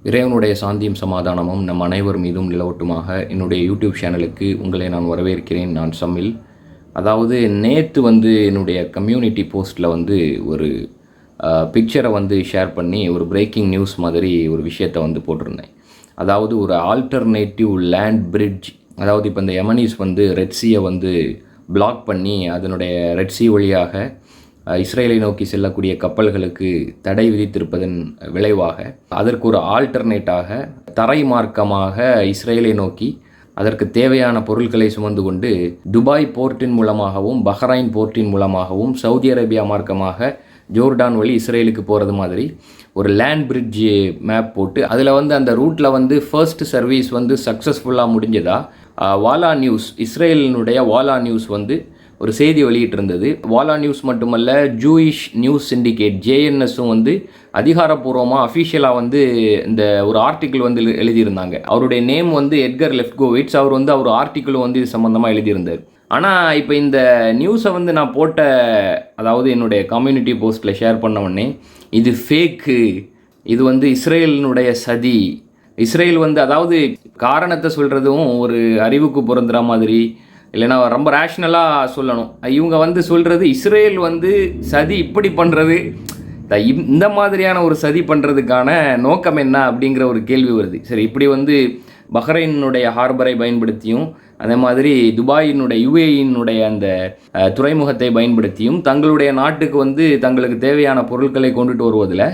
இறைவனுடைய சாந்தியும் சமாதானமும் நம் அனைவர் மீதும் நிலவட்டுமாக. என்னுடைய யூடியூப் சேனலுக்கு உங்களை நான் வரவேற்கிறேன். நான் சமில். அதாவது நேற்று என்னுடைய கம்யூனிட்டி போஸ்ட்டில் ஒரு பிக்சரை ஷேர் பண்ணி ஒரு பிரேக்கிங் நியூஸ் மாதிரி ஒரு விஷயத்தை போட்டிருந்தேன். அதாவது ஒரு ஆல்டர்னேட்டிவ் லேண்ட் பிரிட்ஜ், அதாவது இப்போ இந்த யமனீஸ் ரெட் சீயை பிளாக் பண்ணி அதனுடைய ரெட் சீ வழியாக இஸ்ரேலை நோக்கி செல்லக்கூடிய கப்பல்களுக்கு தடை விதித்திருப்பதன் விளைவாக அதற்கு ஒரு ஆல்டர்னேட்டாக தரை மார்க்கமாக இஸ்ரேலை நோக்கி அதற்கு தேவையான பொருட்களை சுமந்து கொண்டு துபாய் போர்ட்டின் மூலமாகவும் பஹ்ரைன் போர்ட்டின் மூலமாகவும் சவுதி அரேபியா மார்க்கமாக ஜோர்டான் வழி இஸ்ரேலுக்கு போகிறது மாதிரி ஒரு லேண்ட் பிரிட்ஜ் மேப் போட்டு அதில் அந்த ரூட்டில் ஃபர்ஸ்ட் சர்வீஸ் சக்ஸஸ்ஃபுல்லாக முடிஞ்சதா வாலா நியூஸ், இஸ்ரேலினுடைய வாலா நியூஸ் ஒரு செய்தி வெளியிட்டிருந்தது. வாலா நியூஸ் மட்டுமல்ல, ஜூயிஷ் நியூஸ் சிண்டிகேட் ஜேஎன்எஸும் அதிகாரப்பூர்வமாக அஃபிஷியலாக இந்த ஒரு ஆர்டிக்கிள் எழுதியிருந்தாங்க. அவருடைய நேம் எட்கர் லெஃப்ட்கோவிட்ஸ். அவர் அவர் ஆர்டிக்கிளும் இது சம்மந்தமாக எழுதியிருந்தார். ஆனால் இப்போ இந்த நியூஸை நான் போட்ட, அதாவது என்னுடைய கம்யூனிட்டி போஸ்ட்டில் ஷேர் பண்ண உடனே இது ஃபேக்கு, இது இஸ்ரேலினுடைய சதி, இஸ்ரேல் அதாவது காரணத்தை சொல்கிறதும் ஒரு அறிவுக்கு பொருந்துகிற மாதிரி, இல்லைனா ரொம்ப ரேஷ்னலாக சொல்லணும். இவங்க சொல்கிறது இஸ்ரேல் சதி இப்படி பண்ணுறது, இந்த மாதிரியான ஒரு சதி பண்ணுறதுக்கான நோக்கம் என்ன அப்படிங்கிற ஒரு கேள்வி வருது. சரி, இப்படி பஹ்ரைனுடைய ஹார்பரை பயன்படுத்தியும் அதே மாதிரி துபாயினுடைய யுஏஇனுடைய அந்த துறைமுகத்தை பயன்படுத்தியும் தங்களுடைய நாட்டுக்கு தங்களுக்கு தேவையான பொருட்களை கொண்டுட்டு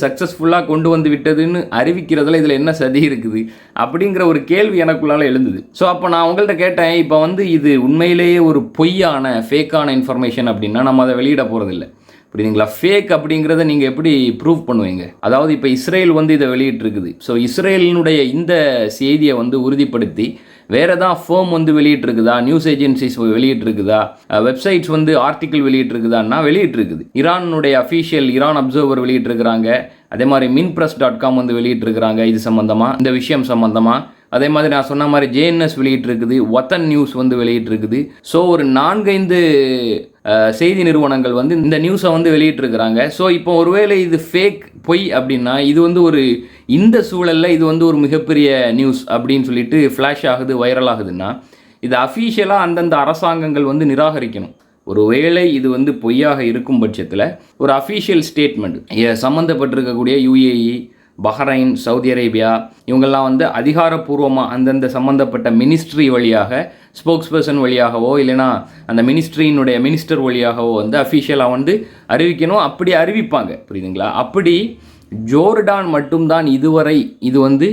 சக்ஸஸ்ஃபுல்லாக கொண்டு விட்டதுன்னு அறிவிக்கிறதுல இதில் என்ன சதி இருக்குது அப்படிங்கிற ஒரு கேள்வி எனக்குள்ளால் எழுந்தது. ஸோ அப்போ நான் உங்கள்கிட்ட கேட்டேன், இப்போ இது உண்மையிலேயே ஒரு பொய்யான ஃபேக்கான இன்ஃபர்மேஷன் அப்படின்னா நம்ம அதை வெளியிட போகிறதில்ல, புரியுதுங்களா? ஃபேக் அப்படிங்கிறத நீங்கள் எப்படி ப்ரூவ் பண்ணுவீங்க? அதாவது இப்போ இஸ்ரேல் இதை வெளியிட்டிருக்குது. ஸோ இஸ்ரேலினுடைய இந்த செய்தியை உறுதிப்படுத்தி வேறு தான் ஃபேம் வெளியிட்டிருக்குதா, நியூஸ் ஏஜென்சிஸ் வெளியிட்டிருக்குதா, வெப்சைட்ஸ் ஆர்டிக்கிள் வெளியிட்டிருக்குதான்னா வெளியிட்டிருக்குது. ஈரானுடைய அஃபீஷியல் ஈரான் அப்சர்வர் வெளியிட்டிருக்கிறாங்க. அதே மாதிரி minpress.com வெளியிட்டிருக்கிறாங்க இது சம்மந்தமாக, இந்த விஷயம் சம்மந்தமாக. அதே மாதிரி நான் சொன்ன மாதிரி ஜேஎன்எஸ் வெளியிட்டிருக்குது, வத்தன் நியூஸ் வெளியிட்டிருக்குது. ஸோ ஒரு 4-5 செய்தி நிறுவனங்கள் இந்த நியூஸை வெளியிட்டிருக்கிறாங்க. ஸோ இப்போ ஒருவேளை இது ஃபேக், பொய் அப்படின்னா இது ஒரு இந்த சூழலில் இது ஒரு மிகப்பெரிய நியூஸ் அப்படின்னு சொல்லிட்டு ஃப்ளாஷ் ஆகுது, வைரல் ஆகுதுன்னா இது அஃபீஷியலாக அந்தந்த அரசாங்கங்கள் நிராகரிக்கணும். ஒருவேளை இது பொய்யாக இருக்கும் பட்சத்தில் ஒரு அஃபீஷியல் ஸ்டேட்மெண்ட் சம்மந்தப்பட்டிருக்கக்கூடிய யுஏஇ, பஹ்ரைன், சவுதி அரேபியா இவங்கெல்லாம் அதிகாரப்பூர்வமாக அந்தந்த சம்மந்தப்பட்ட மினிஸ்ட்ரி வழியாக, ஸ்போக்ஸ் பர்சன் வழியாகவோ இல்லைனா அந்த மினிஸ்ட்ரியினுடைய மினிஸ்டர் வழியாகவோ அஃபீஷியலாக அறிவிக்கணும். அப்படி அறிவிப்பாங்க, புரியுதுங்களா? அப்படி ஜோர்டான் மட்டும்தான் இதுவரை இது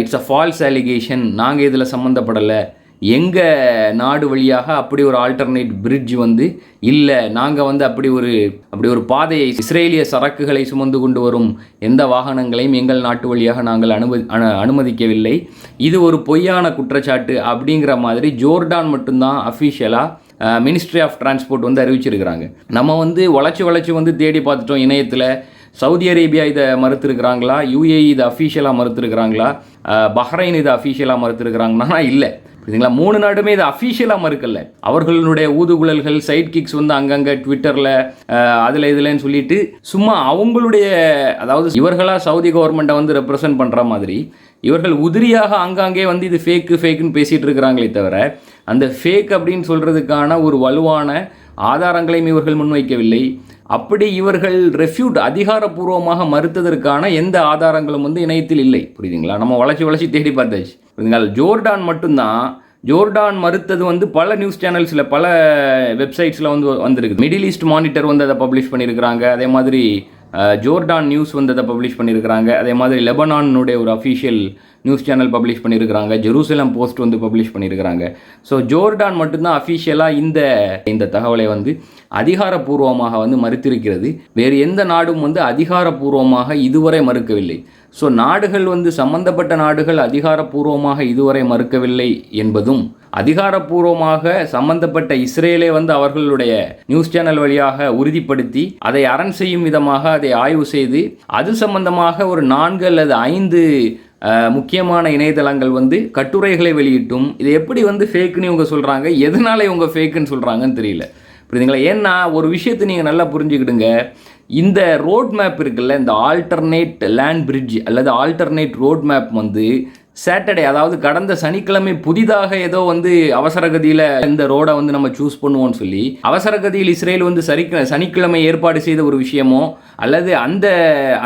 இட்ஸ் அ ஃபால்ஸ் அலிகேஷன், நாங்கள் இதில் சம்மந்தப்படலை, எங்கள் நாடு வழியாக அப்படி ஒரு ஆல்டர்னேட் பிரிட்ஜ் இல்லை, நாங்கள் அப்படி ஒரு பாதையை, இஸ்ரேலிய சரக்குகளை சுமந்து கொண்டு வரும் எந்த வாகனங்களையும் எங்கள் நாட்டு வழியாக நாங்கள் அனுமதிக்கவில்லை, இது ஒரு பொய்யான குற்றச்சாட்டு அப்படிங்கிற மாதிரி ஜோர்டான் மட்டும்தான் அஃபீஷியலாக மினிஸ்ட்ரி ஆஃப் டிரான்ஸ்போர்ட் அறிவிச்சிருக்கிறாங்க. நம்ம வளைச்சி தேடி பார்த்துட்டோம் இணையத்தில். சவுதி அரேபியா இதை மறுத்திருக்கிறாங்களா, யுஏஇ இதை அஃபீஷியலாக மறுத்திருக்கிறாங்களா, பஹ்ரைன் இதை அஃபீஷியலாக மறுத்திருக்கிறாங்கன்னா இல்லை, புரியுதுங்களா? 3 நாடுமே இதை அஃபீஷியலாக மறுக்கல. அவர்களுடைய ஊதுகுழல்கள், சைட் கிக்ஸ் அங்கங்கே ட்விட்டரில் அதில் இதுலன்னு சொல்லிட்டு சும்மா அவங்களுடைய, அதாவது இவர்களாக சவுதி கவர்மெண்ட்டை ரெப்ரசன்ட் பண்ணுற மாதிரி இவர்கள் உதிரியாக அங்கங்கே இது ஃபேக்குன்னு பேசிகிட்டு இருக்கிறாங்களே தவிர அந்த ஃபேக் அப்படின்னு சொல்கிறதுக்கான ஒரு வலுவான ஆதாரங்களையும் இவர்கள் முன்வைக்கவில்லை. அப்படி இவர்கள் ரெஃப்யூட் அதிகாரப்பூர்வமாக மறுத்ததற்கான எந்த ஆதாரங்களும் இணையத்தில் இல்லை, புரியுதுங்களா? நம்ம வளைச்சி தேடி பார்த்தாச்சு, புரியுதுங்களா? ஜோர்டான் மட்டும்தான், ஜோர்டான் மறுத்தது பல நியூஸ் சேனல்ஸில், பல வெப்சைட்ஸில் வந்திருக்கு. மிடில் ஈஸ்ட் மானிட்டர் அதை பப்ளிஷ் பண்ணியிருக்கிறாங்க. அதே மாதிரி ஜோர்டான் நியூஸ் அதை பப்ளிஷ் பண்ணியிருக்கிறாங்க. அதே மாதிரி லெபனானுடைய ஒரு அஃபீஷியல் நியூஸ் சேனல் பப்ளிஷ் பண்ணியிருக்கிறாங்க. ஜெருசலம் போஸ்ட் பப்ளிஷ் பண்ணியிருக்கிறாங்க. ஸோ ஜோர்டான் மட்டும்தான் அஃபீஷியலாக இந்த தகவலை அதிகாரப்பூர்வமாக மறுத்திருக்கிறது. வேறு எந்த நாடும் அதிகாரப்பூர்வமாக இதுவரை மறுக்கவில்லை. ஸோ நாடுகள் சம்பந்தப்பட்ட நாடுகள் அதிகாரப்பூர்வமாக இதுவரை மறுக்கவில்லை என்பதும், அதிகாரப்பூர்வமாக சம்பந்தப்பட்ட இஸ்ரேலே அவர்களுடைய நியூஸ் சேனல் வழியாக உறுதிப்படுத்தி அதை அரண் செய்யும் விதமாக அதை ஆய்வு செய்து அது சம்பந்தமாக ஒரு 4 அல்லது 5 முக்கியமான இணையதளங்கள் கட்டுரைகளை வெளியிட்டும் இதை எப்படி ஃபேக்குன்னு இவங்க சொல்கிறாங்க, எதனால் இவங்க ஃபேக்குன்னு சொல்கிறாங்கன்னு தெரியல, புரியுதுங்களா? ஏன்னா ஒரு விஷயத்தை நீங்கள் நல்லா புரிஞ்சுக்கிடுங்க, இந்த ரோட் மேப் இருக்குல்ல, இந்த ஆல்டர்னேட் லேண்ட் பிரிட்ஜ் அல்லது ஆல்டர்னேட் ரோட் மேப் வந்து சாட்டர்டே, அதாவது கடந்த சனிக்கிழமை புதிதாக ஏதோ வந்து அவசரகதியில் இந்த ரோடை வந்து நம்ம சூஸ் பண்ணுவோம்னு சொல்லி அவசரகதியில் இஸ்ரேல் வந்து சனிக்கிழமை ஏற்பாடு செய்த ஒரு விஷயமோ அல்லது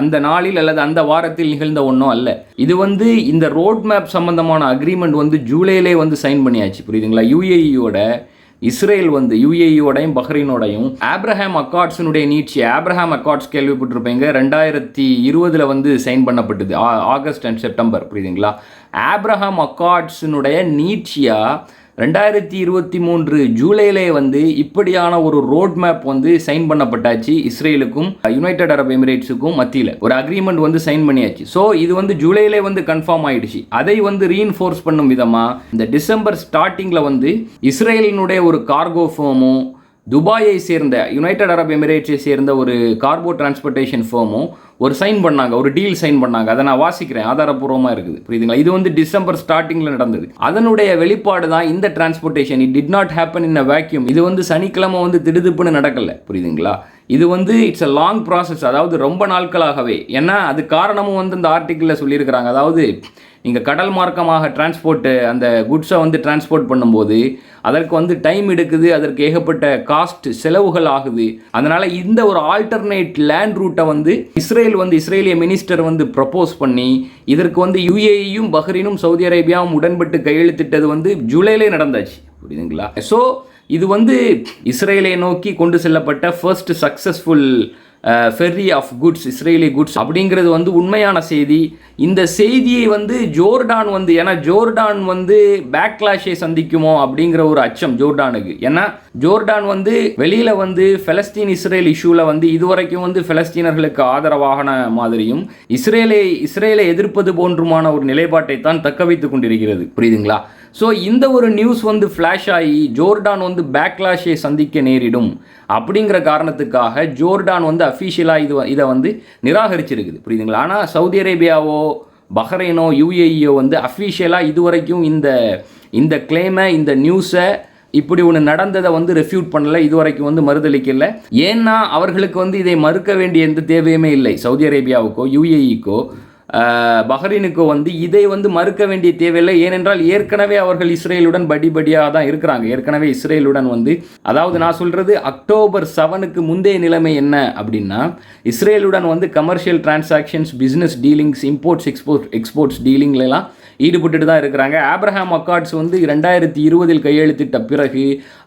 அந்த நாளில் அல்லது அந்த வாரத்தில் நிகழ்ந்த ஒன்றும் அல்ல. இது வந்து இந்த ரோட் மேப் சம்பந்தமான அக்ரிமெண்ட் வந்து ஜூலையிலே வந்து சைன் பண்ணியாச்சு, புரியுதுங்களா? யுஏஇயோட இஸ்ரேல் வந்து யுஏஇயோடையும் பஹ்ரைனோடையும் ஆப்ரஹாம் அக்கார்ட்ஸினுடைய நீட்சி, ஆப்ரஹாம் அக்கார்ட்ஸ் கேள்விப்பட்டிருப்பீங்க, 2020 வந்து சைன் பண்ணப்பட்டது, ஆகஸ்ட் அண்ட் செப்டம்பர், புரியுதுங்களா? ஆப்ரஹாம் அக்கார்ட்ஸினுடைய நீட்சியாக 2023 ஜூலையிலே வந்து இப்படியான ஒரு ரோட் மேப் வந்து சைன் பண்ணப்பட்டாச்சு. இஸ்ரேலுக்கும் யுனைடெட் அரப் எமிரேட்ஸுக்கும் மத்தியில் ஒரு அக்ரிமெண்ட் வந்து சைன் பண்ணியாச்சு. ஸோ இது வந்து ஜூலையிலே வந்து கன்ஃபார்ம் ஆயிடுச்சு. அதை வந்து ரீஇன்ஃபோர்ஸ் பண்ணும் விதமாக இந்த டிசம்பர் ஸ்டார்டிங்கில் வந்து இஸ்ரேலினுடைய ஒரு கார்கோ ஃபேமும் துபாயை சேர்ந்த யுனைடெட் அரப் எமிரேட்ஸை சேர்ந்த ஒரு கார்கோ டிரான்ஸ்போர்ட்டேஷன் ஃபேமும் ஒரு சைன் பண்ணாங்க, ஒரு டீல் சைன் பண்ணாங்க. அதை நான் வாசிக்கிறேன், ஆதாரப்பூர்வமாக இருக்குது, புரியுதுங்களா? இது வந்து டிசம்பர் ஸ்டார்டிங்கில் நடந்தது. அதனுடைய வெளிப்பாடு தான் இந்த transportation. It did not happen in a vacuum. இது வந்து சனிக்கிழமை வந்து திடுதிப்புன்னு நடக்கலை, புரியுதுங்களா? இது வந்து இட்ஸ் அ லாங் ப்ராசஸ், அதாவது ரொம்ப நாட்களாகவே. ஏன்னா அது காரணமும் வந்து இந்த ஆர்டிக்கிளில் சொல்லியிருக்கிறாங்க. அதாவது நீங்கள் கடல் மார்க்கமாக டிரான்ஸ்போர்ட்டு அந்த குட்ஸை வந்து டிரான்ஸ்போர்ட் பண்ணும்போது அதற்கு வந்து டைம் எடுக்குது, அதற்கு ஏகப்பட்ட காஸ்ட் செலவுகள் ஆகுது. அதனால் இந்த ஒரு ஆல்டர்னேட் லேண்ட் ரூட்டை வந்து இஸ்ரேலிய மினிஸ்டர் வந்து ப்ரப்போஸ் பண்ணி இதற்கு வந்து யுஏஇயும் பஹ்ரைனும் சவுதி அரேபியாவும் உடன்பட்டு கையெழுத்திட்டது வந்து ஜூலையிலே நடந்தாச்சு, புரியுதுங்களா? ஸோ இது வந்து இஸ்ரேலை நோக்கி கொண்டு செல்லப்பட்ட first successful ferry of goods, Israeli goods அப்படிங்கிறது வந்து உண்மையான செய்தி. இந்த செய்தியை வந்து ஜோர்டான் வந்து, ஏன்னா ஜோர்டான் வந்து பேக்லாஷை சந்திக்குமோ அப்படிங்கிற ஒரு அச்சம் ஜோர்டானுக்கு. ஏன்னா ஜோர்டான் வந்து வெளியில் வந்து ஃபலஸ்தீன் இஸ்ரேல் இஷ்யூவில் வந்து இதுவரைக்கும் வந்து ஃபலஸ்தீனர்களுக்கு ஆதரவான மாதிரியும் இஸ்ரேலை எதிர்ப்பது போன்றுமான ஒரு நிலைப்பாட்டை தான் தக்க வைத்துக் கொண்டிருக்கிறது, புரியுதுங்களா? ஸோ இந்த ஒரு நியூஸ் வந்து ஃப்ளாஷ் ஆகி ஜோர்டான் வந்து பேக்லாஷை சந்திக்க நேரிடும் அப்படிங்கிற காரணத்துக்காக ஜோர்டான் வந்து அஃபீஷியலாக இதை வந்து நிராகரிச்சிருக்குது, புரியுதுங்களா? ஆனால் சவுதி அரேபியாவோ பஹ்ரைனோ யுஏஇயோ வந்து அஃபீஷியலாக இதுவரைக்கும் இந்த கிளைமை, இந்த நியூஸை, இப்படி ஒன்று நடந்ததை வந்து ரெஃப்யூட் பண்ணலை, இதுவரைக்கும் வந்து மறுதளிக்கல. ஏன்னா அவர்களுக்கு வந்து இதை மறுக்க வேண்டிய எந்த தேவையுமே இல்லை. சவுதி அரேபியாவுக்கோ யுஏஇக்கோ பஹ்ரைனுக்கோ வந்து இதை வந்து மறுக்க வேண்டிய தேவையில்லை. ஏனென்றால் ஏற்கனவே அவர்கள் இஸ்ரேலுடன் படியாக தான் இருக்கிறாங்க. ஏற்கனவே இஸ்ரேலுடன் வந்து, அதாவது நான் சொல்கிறது அக்டோபர் 7க்கு முந்தைய நிலைமை என்ன அப்படின்னா, இஸ்ரேலுடன் வந்து commercial transactions, business dealings, exports டீலிங்லாம் ஈடுபட்டு தான் இருக்கிறாங்க. ஆப்ரஹாம் அக்கார்ட்ஸ் வந்து 2020 கையெழுத்திட்ட பிறகு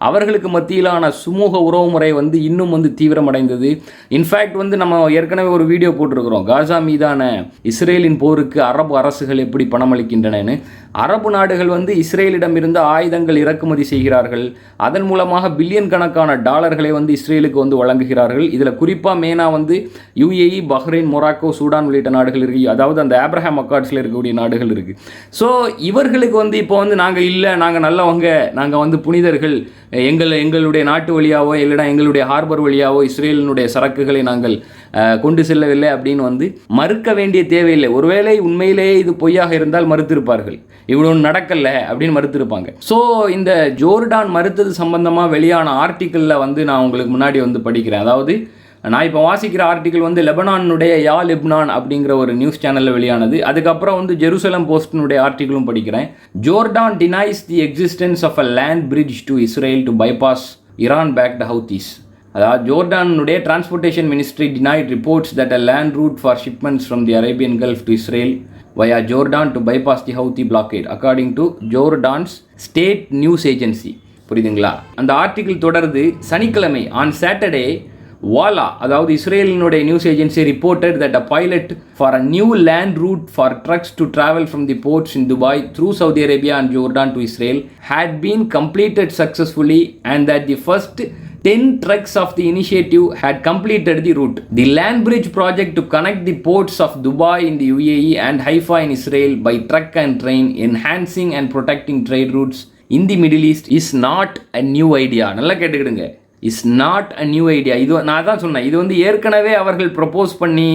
அவர்களுக்கு மத்தியிலான சுமூக உறவுமுறை வந்து இன்னும் வந்து தீவிரமடைந்தது. இன்ஃபேக்ட் வந்து நம்ம ஏற்கனவே ஒரு வீடியோ போட்டிருக்கிறோம், காசா மீதான இஸ்ரேலின் போருக்கு அரபு அரசுகள் எப்படி பணமளிக்கின்றனன்னு. அரபு நாடுகள் வந்து இஸ்ரேலிடம் இருந்து ஆயுதங்கள் இறக்குமதி செய்கிறார்கள். அதன் மூலமாக பில்லியன் கணக்கான டாலர்களை வந்து இஸ்ரேலுக்கு வந்து வழங்குகிறார்கள். இதில் குறிப்பாக மெயினாக வந்து யுஏஇ, பஹ்ரைன், மொராக்கோ, சூடான் உள்ளிட்ட நாடுகள் இருக்குது. அதாவது அந்த ஆப்ரஹாம் அக்கார்ட்ஸில் இருக்கக்கூடிய நாடுகள் இருக்குது. ஸோ இவர்களுக்கு வந்து இப்போ வந்து நாங்கள் நல்லவங்க, நாங்கள் வந்து புனிதர்கள், எங்களுடைய நாட்டு வழியாவோ இல்லைனா எங்களுடைய ஹார்பர் வழியாவோ இஸ்ரேலினுடைய சரக்குகளை நாங்கள் கொண்டு செல்லவில்லை அப்படின்னு வந்து மறுக்க வேண்டிய தேவையில்லை. ஒருவேளை உண்மையிலேயே இது பொய்யாக இருந்தால் மறுத்திருப்பார்கள், இவ்வளோ நடக்கல அப்படின்னு மறுத்திருப்பாங்க. ஸோ இந்த ஜோர்டான் மறுத்தது சம்பந்தமாக வெளியான ஆர்டிக்கிளில் வந்து நான் உங்களுக்கு முன்னாடி வந்து படிக்கிறேன். அதாவது நான் இப்போ வாசிக்கிற ஆர்டிக்கிள் வந்து லெபனானுடைய யா லெப்னான் அப்படிங்கிற ஒரு நியூஸ் சேனலில் வெளியானது. அதுக்கப்புறம் வந்து ஜெருசலம் போஸ்டினுடைய ஆர்டிக்கிளும் படிக்கிறேன். Jordan denies the existence of a land bridge to Israel to bypass Iran backed Houthis. அதாவது ஜோர்டானுடைய transportation ministry denied reports that a land route for shipments from the Arabian Gulf to Israel via Jordan to bypass the Houthi blockade according to Jordan's state news agency. புரியுதுங்களா? அந்த article தொடர்ந்து சனிக்கிழமை on Saturday வாலா, அதாவது இஸ்ரேலினுடைய news agency reported that a pilot for a new land route for trucks to travel from the ports in Dubai through Saudi Arabia and Jordan to Israel had been completed successfully and that the first 10 trucks of the initiative had completed the route. The land bridge project to connect the ports of Dubai in the UAE and Haifa in Israel by truck and train, enhancing and protecting trade routes in the Middle East is not a new idea. நல்லா கேட்டுக்கிடுங்க. Is not a new idea. இது நான் தான் சொன்னேன், இது வந்து ஏற்கனவே அவர்கள் ப்ரப்போஸ் பண்ணி,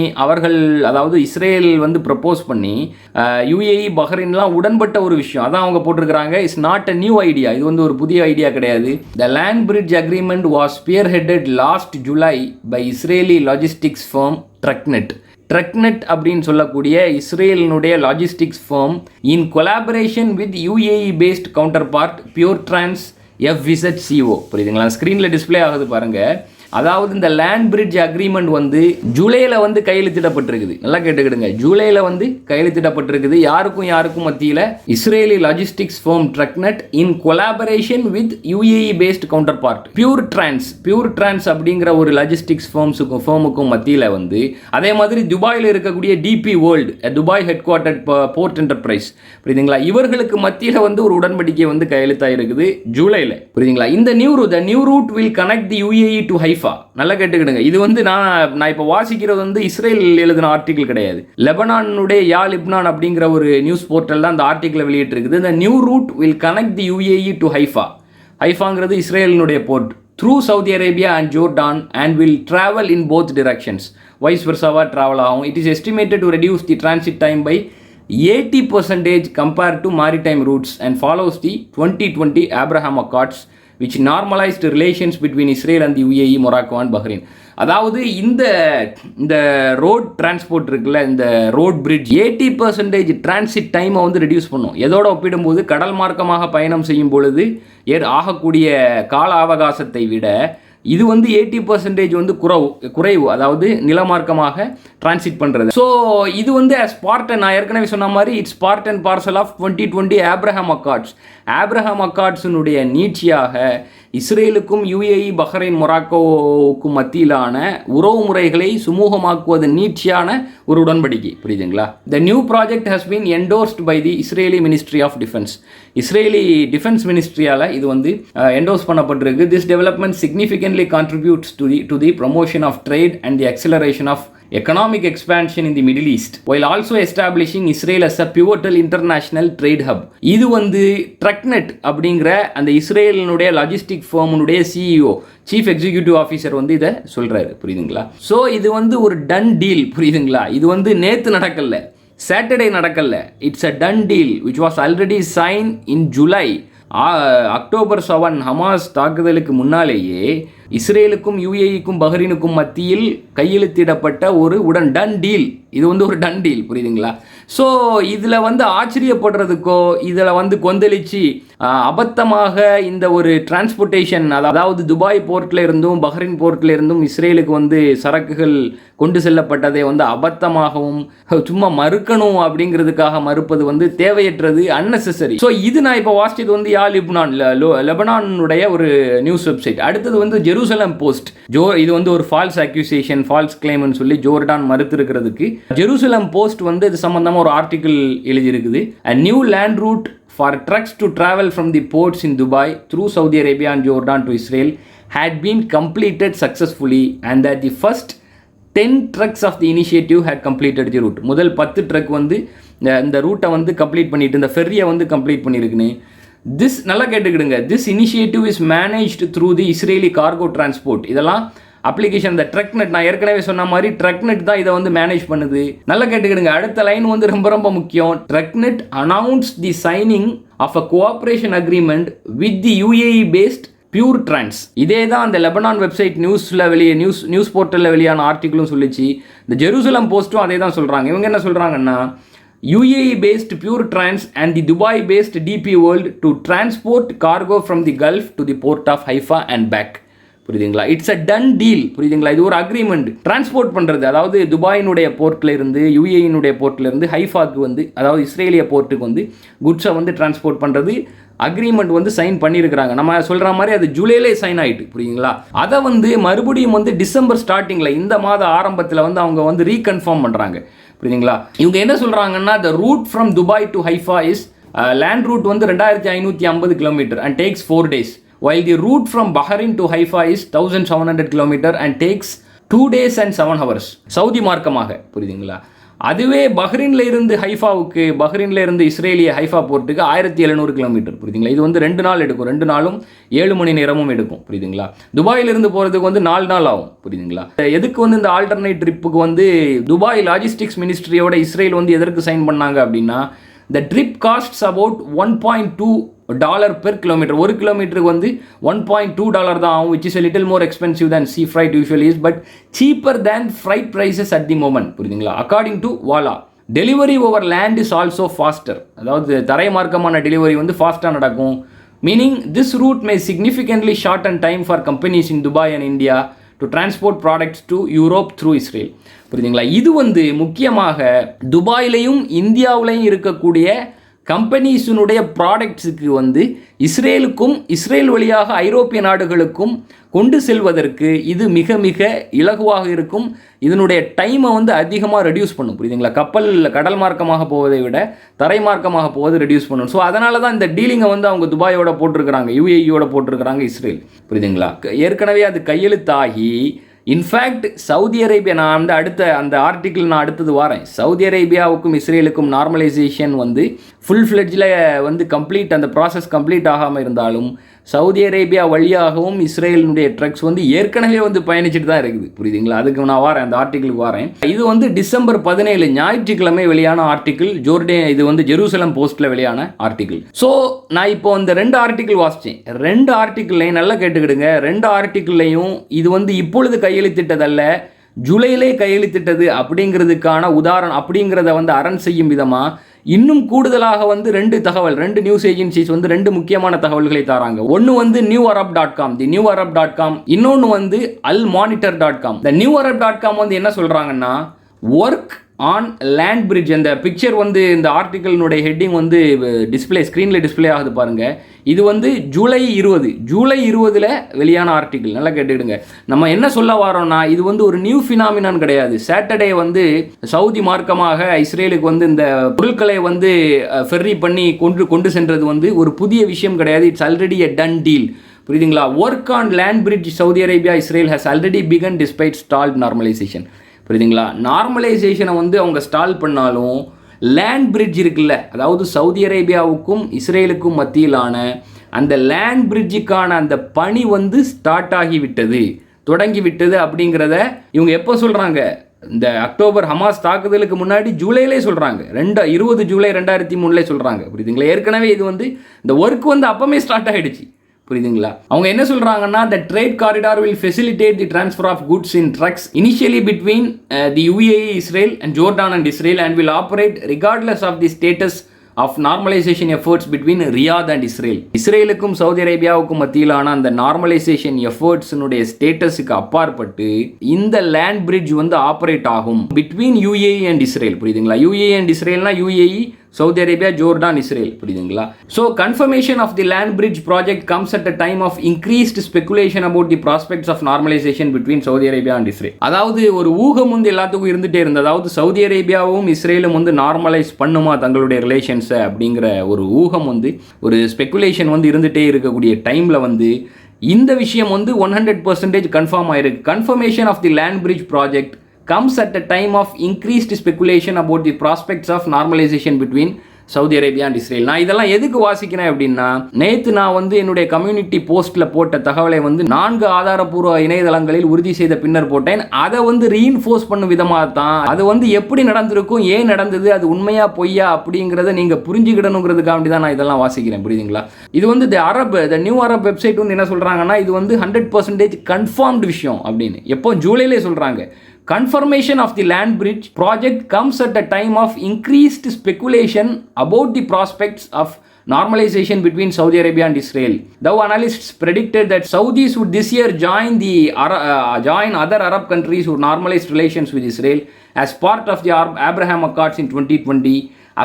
அதாவது இஸ்ரேல் வந்து ப்ரப்போஸ் பண்ணி யுஏஇ பஹ்ரைன்லாம் உடன்பட்ட ஒரு விஷயம். அதான் அவங்க போட்டிருக்கிறாங்க, is not a new idea. இது வந்து ஒரு புதிய ஐடியா கிடையாது. The land bridge agreement was spearheaded last July by Israeli logistics firm Trucknet. Trucknet அப்படின்னு சொல்லக்கூடிய இஸ்ரேலினுடைய logistics firm in collaboration with UAE based counterpart Puretrans FVZCO. புரியுதுங்களா? ஸ்க்ரீனில் டிஸ்பிளே ஆகுது பாருங்கள். அதாவது இந்த லேண்ட் பிரிட்ஜ் அக்ரிமெண்ட் வந்து ஜூலையில் வந்து கையெழுத்திடப்பட்டிருக்குது. நல்லா கேட்டுக்கிடுங்க, ஜூலையில் வந்து கையெழுத்திடப்பட்டிருக்குது. யாருக்கும் மத்தியில் Israeli logistics firm Trucknet in collaboration with UAE based counterpart Puretrans அப்படிங்கிற ஒரு லாஜிஸ்டிக்ஸ் ஃபர்முக்கும் மத்தியில் வந்து, அதே மாதிரி துபாயில் இருக்கக்கூடிய DP world, Dubai headquarter port enterprise, புரியுதுங்களா, இவர்களுக்கு மத்தியில் வந்து ஒரு உடன்படிக்கை வந்து கையெழுத்தாயிருக்குது ஜூலையில். புரியுதுங்களா? இந்த new route will connect the UAE to Haifa. நல்லா கேட்டுக்கிடுங்க, இது வந்து நான் இப்போ வாசிக்கிறது வந்து இஸ்ரேல் எழுதின ஆர்டிகிள் கிடையாது. லெபனானுடைய லிப்னான் அப்படிங்கிற ஒரு நியூஸ் போர்ட்டல் தான் அந்த ஆர்டிகிளை வெளியிட்டிருக்குது. இந்த new route will connect the UAE to ஹைஃபாங்கிறது இஸ்ரேலினுடைய port through Saudi Arabia and Jordan and will travel in both directions. Vice versa travel ஆகும். It is estimated to reduce the transit time by 80% compared to maritime routes and follows the 2020 Abraham Accords which normalized relations between Israel and the UAE, Morocco and Bahrain. அதாவது இந்த road transport இருக்குல்ல, இந்த road bridge 80% transit டைமை வந்து reduce பண்ணும். எதோட ஒப்பிடும்போது கடல் மார்க்கமாக பயணம் செய்யும் பொழுது ஆகக்கூடிய கால அவகாசத்தை விட இது வந்து 80% வந்து குறைவு, அதாவது நிலமார்க்கமாக டிரான்சிட் பண்ணுறது. ஸோ இது வந்து ஸ்பார்டன், நான் ஏற்கனவே சொன்ன மாதிரி it's part and parcel of 2020 Abraham அக்கார்ட்ஸினுடைய நீட்சியாக இஸ்ரேலுக்கும் யுஏஇ பஹ்ரைன் மொராக்கோவுக்கும் மத்தியிலான உறவு முறைகளை சுமூகமாக்குவது நீட்சியான ஒரு உடன்படிக்கை. புரியுதுங்களா? The new project has been endorsed by the Israeli ministry of defence. Israeli defence மினிஸ்ட்ரியால் இது வந்து என்டோர்ஸ் பண்ணப்பட்டிருக்கு. This development significantly contributes to the promotion of trade and the acceleration of economic expansion in the Middle East while also establishing Israel as a pivotal international trade hub. இது வந்து ட்ரக்நெட் அப்படிங்கிற அந்த இஸ்ரேலினுடைய logistic ஃபர்முடைய CEO, chief executive officer வந்து இதை சொல்கிறாரு. புரியுதுங்களா? ஸோ இது வந்து ஒரு டன் டீல். புரியுதுங்களா? இது வந்து நேற்று நடக்கல, சாட்டர்டே நடக்கல. It's a ton deal which was already signed in July. October 7 Hamas தாக்குதலுக்கு முன்னாலேயே இஸ்ரேலுக்கும் யுஏஇக்கும் பஹ்ரைனுக்கும் மத்தியில் கையெழுத்திடப்பட்ட ஒரு டன் டீல். இது வந்து ஒரு டன் டீல். புரியுதுங்களா? ஸோ இதில் வந்து ஆச்சரியப்படுறதுக்கோ, இதில் வந்து கொந்தளிச்சு அபத்தமாக இந்த ஒரு டிரான்ஸ்போர்ட்டேஷன், அதாவது துபாய் போர்ட்டில் இருந்தும் பஹ்ரைன் போர்ட்டில் இருந்தும் இஸ்ரேலுக்கு வந்து சரக்குகள் கொண்டு செல்லப்பட்டதை வந்து அபத்தமாகவும் சும்மா மறுக்கணும் அப்படிங்கிறதுக்காக மறுப்பது வந்து தேவையற்றது, அன்னெசரி. ஸோ இது நான் இப்போ வாசிச்சது வந்து லெபனானுடைய ஒரு நியூஸ் வெப்சைட். அடுத்தது வந்து ஜெருசலம் போஸ்ட். இது வந்து ஒரு ஃபால்ஸ் அக்யூசேஷன், ஃபால்ஸ் கிளைம்னு சொல்லி ஜோர்டான் மறுத்திருக்கிறதுக்கு ஜெருசலம் போஸ்ட் வந்து இது சம்பந்தமாக ஒரு article எழுதியிருக்குது. A new land route for trucks to travel from the ports in Dubai through Saudi Arabia and Jordan to Israel had been completed successfully and that the first 10 trucks of the initiative had completed the route. முதல் 10 drug வந்து இந்த ரூட்டை வந்து complete பண்ணிட்டு, இந்த ஃபெர்ரியை வந்து complete பண்ணியிருக்குன்னு. நல்லா கேட்டுக்கிடுங்க, this initiative is managed through the Israeli cargo transport. இதெல்லாம் அப்ளிகேஷன், இந்த ட்ரக்நெட், நான் ஏற்கனவே சொன்ன மாதிரி ட்ரக்நெட் தான் இதை வந்து மேனேஜ் பண்ணுது. நல்லா கேட்டுக்கிடுங்க, அடுத்த லைன் வந்து ரொம்ப முக்கியம். Trucknet announce the signing of a cooperation agreement with the UAE based Puretrans. இதே தான் அந்த லெபனான் வெப்சைட் நியூஸ் போர்ட்டலில் வெளியான ஆர்டிகிளும் சொல்லிச்சு. இந்த ஜெருசலம் போஸ்ட்டும் அதே தான் சொல்கிறாங்க. இவங்க என்ன சொல்கிறாங்கன்னா, UAE based Pure Trans and the Dubai based DP World to transport cargo from the Gulf to the port of Haifa and back. புரியுதுங்களா? It's a ton deal. புரியுதுங்களா? இது ஒரு அக்ரிமெண்ட். டிரான்ஸ்போர்ட் பண்ணுறது, அதாவது துபாயினுடைய போர்ட்டில் இருந்து யுஏஇனுடைய போர்ட்டில் இருந்து ஹைஃபாக்கு வந்து, அதாவது இஸ்ரேலிய போர்ட்டுக்கு வந்து குட்ஸை வந்து டிரான்ஸ்போர்ட் பண்ணுறது அக்ரிமெண்ட் வந்து சைன் பண்ணியிருக்கிறாங்க. நம்ம சொல்கிற மாதிரி அது ஜூலையிலே சைன் ஆகிட்டு. புரியுதுங்களா? அதை வந்து மறுபடியும் வந்து டிசம்பர் ஸ்டார்டிங்கில், இந்த மாத ஆரம்பத்தில் வந்து அவங்க வந்து ரீகன்ஃபார்ம் பண்ணுறாங்க. புரியுதுங்களா? இவங்க என்ன சொல்கிறாங்கன்னா, the route from Dubai to Haifa is land route வந்து 2550 kilometre and takes 4 days. While the route from Bahrain to Haifa is 1700 km and takes 2 days and 7 hours. Saudi மார்க்கமாக. புரியுதுங்களா? அதுவே பஹ்ரைன்ல இருந்து ஹைஃபாவுக்கு, பஹ்ரைன்ல இருந்து இஸ்ரேலிய ஹைஃபா போர்ட்டுக்கு 1700 கிலோமீட்டர், புரியுதுங்களா? இது வந்து 2 நாள் எடுக்கும், 2 நாளும் 7 மணி நேரமும் எடுக்கும், புரியுதுங்களா? துபாயிலிருந்து போகிறதுக்கு வந்து 4 நாள் ஆகும், புரியுதுங்களா? எதுக்கு வந்து இந்த ஆல்டர்னேட் ட்ரிப்புக்கு வந்து துபாய் லாஜிஸ்டிக்ஸ் மினிஸ்ட்ரியோட இஸ்ரேல் வந்து எதற்கு சைன் பண்ணாங்க அப்படின்னா, the trip costs about $1.2 per kilometer. ஒரு கிலோமீட்டருக்கு வந்து $1.2 தான் ஆகும், which is a little more expensive than sea freight usually is, but cheaper than freight prices at the moment, புரியுதுங்களா? according to Wala, delivery over land is also faster. அதாவது தரை மார்க்கமான delivery வந்து ஃபாஸ்ட்டாக நடக்கும். meaning this route may significantly shorten time for companies in Dubai and India to transport products to Europe through Israel. புரியுதுங்களா? இது வந்து முக்கியமாக துபாயிலையும் இந்தியாவிலையும் இருக்கக்கூடிய கம்பெனிஸினுடைய ப்ராடக்ட்ஸுக்கு வந்து இஸ்ரேலுக்கும் இஸ்ரேல் வழியாக ஐரோப்பிய நாடுகளுக்கும் கொண்டு செல்வதற்கு இது மிக மிக இலகுவாக இருக்கும். இதனுடைய டைமை வந்து அதிகமாக ரெடியூஸ் பண்ணும், புரியுதுங்களா? கப்பல் கடல் மார்க்கமாக போவதை விட தரை மார்க்கமாக போவதை ரெடியூஸ் பண்ணும். ஸோ அதனால தான் இந்த டீலிங்கை வந்து அவங்க துபாயோட போட்டிருக்கிறாங்க, யுஏஇயோட போட்டிருக்கிறாங்க இஸ்ரேல், புரியுதுங்களா? ஏற்கனவே அது கையெழுத்தாகி இன்ஃபேக்ட் சவுதி அரேபியா, நான் வந்து அந்த ஆர்டிக்கிள் நான் அடுத்தது வரேன். சவுதி அரேபியாவுக்கும் இஸ்ரேலுக்கும் நார்மலைசேஷன் வந்து ஃபுல் ஃப்ளெட்ஜில் வந்து கம்ப்ளீட், அந்த ப்ராசஸ் கம்ப்ளீட் ஆகாமல் இருந்தாலும் சவுதி அரேபியா வழியாகவும் இஸ்ரேலினுடைய ட்ரக்ஸ் வந்து ஏற்கனவே வந்து பயணிச்சுட்டு தான் இருக்குது, புரியுதுங்களா? அதுக்கு நான் வரேன், அந்த ஆர்டிக்கிளுக்கு வரேன். இது வந்து டிசம்பர் 17 ஞாயிற்றுக்கிழமை வெளியான ஆர்டிக்கிள், இது வந்து ஜெருசலம் போஸ்ட்டில் வெளியான ஆர்டிக்கிள். ஸோ நான் இப்போ இந்த 2 ஆர்டிக்கிள் வாசித்தேன். 2 ஆர்டிக்கிள்லையும் நல்லா கேட்டுக்கிடுங்க. 2 ஆர்டிக்கிள்லையும் இது வந்து இப்பொழுது கையெழுத்திட்டதல்ல, ஜூலையிலே கையெழுத்திட்டது அப்படிங்கிறதுக்கான உதாரணம், அப்படிங்கிறத வந்து அரண் செய்யும் விதமாக இன்னும் கூடுதலாக வந்து 2 நியூஸ் ஏஜென்சிஸ் வந்து 2 முக்கியமான தகவல்களை தராங்க. ஒன்று வந்து newarab.com, தி newarab.com, இன்னொன்று வந்து almonitor.com. இந்த newarab.com வந்து என்ன சொல்கிறாங்கன்னா, ஒர்க் ஆன் லேண்ட் பிரிட்ஜ். அந்த பிக்சர் வந்து இந்த ஆர்டிக்கிளினுடைய ஹெட்டிங் வந்து ஸ்க்ரீனில் டிஸ்பிளே ஆகுது பாருங்கள். இது வந்து ஜூலை 20 வெளியான ஆர்டிக்கிள். நல்லா கேட்டுக்கிடுங்க. நம்ம என்ன சொல்ல வரோம்னா, இது வந்து ஒரு நியூ ஃபினாமினான் கிடையாது. சாட்டர்டே வந்து சவுதி மார்க்கமாக இஸ்ரேலுக்கு வந்து இந்த பொருட்களை வந்து ஃபெர்ரி பண்ணி கொண்டு சென்றது வந்து ஒரு புதிய விஷயம் கிடையாது. It's already a done deal, புரியுதுங்களா? Work on land bridge Saudi Arabia Israel has already begun despite stalled normalization, புரியுதுங்களா? நார்மலைசேஷனை வந்து அவங்க ஸ்டால் பண்ணாலும் லேண்ட் பிரிட்ஜ் இருக்குல்ல, அதாவது சவுதி அரேபியாவுக்கும் இஸ்ரேலுக்கும் மத்தியிலான அந்த லேண்ட் பிரிட்ஜுக்கான அந்த பணி வந்து ஸ்டார்ட் ஆகிவிட்டது, தொடங்கிவிட்டது. அப்படிங்கிறத இவங்க எப்போ சொல்கிறாங்க? இந்த அக்டோபர் ஹமாஸ் தாக்குதலுக்கு முன்னாடி ஜூலையிலே சொல்கிறாங்க, 20 ஜூலை 2003 சொல்கிறாங்க, புரியுதுங்களா? ஏற்கனவே இது வந்து இந்த ஒர்க் வந்து அப்போமே ஸ்டார்ட் ஆகிடுச்சு, புரியுதுங்களா? அவங்க என்ன சொல்றாங்கன்னா, the trade corridor will facilitate the transfer of goods in trucks initially between the UAE, Israel and Jordan and Israel, and will operate regardless of the status of normalization efforts between Riyadh and Israel. இஸ்ரேலுக்கும் Saudi அரேபியாவுக்கும் மத்தியிலான அந்த normalisation எஃபர்ட்ஸினுடைய ஸ்டேட்டஸுக்கு அப்பாற்பட்டு இந்த land bridge வந்து operate ஆகும் between UAE and Israel, புரியுதுங்களா? UAE and Israelனா UAE, Saudi Arabia, Jordan, Israel, புரியுதுங்களா? So confirmation of the land bridge project comes at a time of increased speculation about the prospects of normalization between Saudi Arabia and Israel. அதாவது ஒரு ஊகம் வந்து எல்லாத்துக்கும் இருந்துட்டே இருந்தது. அதாவது Saudi அரேபியாவும் இஸ்ரேலும் வந்து நார்மலைஸ் பண்ணுமா தங்களுடைய ரிலேஷன்ஸை அப்படிங்கிற ஒரு ஊகம் வந்து, ஒரு ஸ்பெகுலேஷன் வந்து இருந்துகிட்டே இருக்கக்கூடிய டைமில் வந்து இந்த விஷயம் வந்து 100% கன்ஃபார்ம் ஆயிருக்கு. Confirmation of the land bridge project comes at a time of increased speculation about the prospects of normalization between Saudi Arabia and Israel. நான் இதெல்லாம் எதுக்கு வாசிக்கிறேன் அப்படின்னா, நேற்று நான் வந்து என்னுடைய கம்யூனிட்டி போஸ்ட்டில் போட்ட தகவலை வந்து 4 ஆதாரப்பூர்வ இணையதளங்களில் உறுதி செய்த பின்னர் போட்டேன். அதை வந்து ரீஇன்ஃபோர்ஸ் பண்ணும் விதமாக தான் அது வந்து எப்படி நடந்திருக்கும், ஏன் நடந்தது, அது உண்மையா பொய்யா அப்படிங்கிறத நீங்கள் புரிஞ்சுக்கிடணுங்கிறதுக்காண்டி தான் நான் இதெல்லாம் வாசிக்கிறேன், புரியுதுங்களா? இது வந்து த நியூ அரப் வெப்சைட் வந்து என்ன சொல்கிறாங்கன்னா, இது வந்து 100% கன்ஃபார்ம்டு விஷயம் அப்படின்னு எப்போ ஜூலையிலே சொல்கிறாங்க. Confirmation of the land bridge project comes at a time of increased speculation about the prospects of normalization between Saudi Arabia and Israel. Though analysts predicted that Saudis would this year join other Arab countries who normalized relations with Israel as part of the Abraham Accords in 2020,